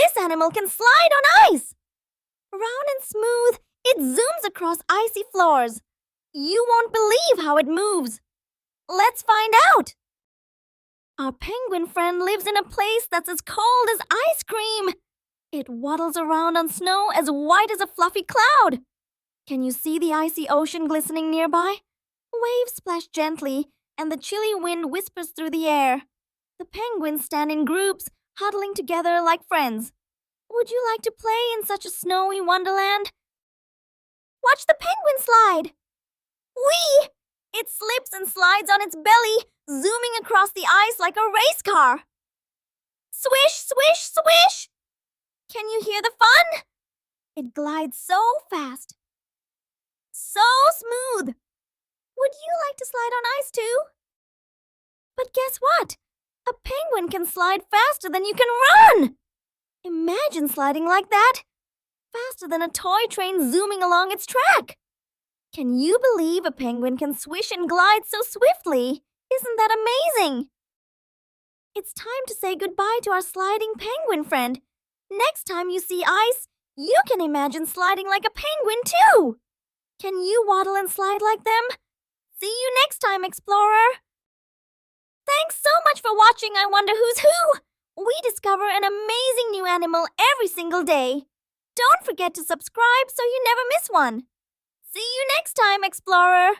This animal can slide on ice! Round and smooth, it zooms across icy floors. You won't believe how it moves. Let's find out! Our penguin friend lives in a place that's as cold as ice cream. It waddles around on snow as white as a fluffy cloud. Can you see the icy ocean glistening nearby? Waves splash gently, and the chilly wind whispers through the air. The penguins stand in groups, huddling together like friends. Would you like to play in such a snowy wonderland? Watch the penguin slide! Whee! It slips and slides on its belly, zooming across the ice like a race car. Swish, swish, swish! Can you hear the fun? It glides so fast. So smooth! Would you like to slide on ice too? But guess what? A penguin can slide faster than you can run! Imagine sliding like that! Faster than a toy train zooming along its track! Can you believe a penguin can swish and glide so swiftly? Isn't that amazing? It's time to say goodbye to our sliding penguin friend. Next time you see ice, you can imagine sliding like a penguin too! Can you waddle and slide like them? See you next time, explorer! Thanks so much for watching I Wonder Who's Who! We discover an amazing new animal every single day. Don't forget to subscribe so you never miss one. See you next time, explorer!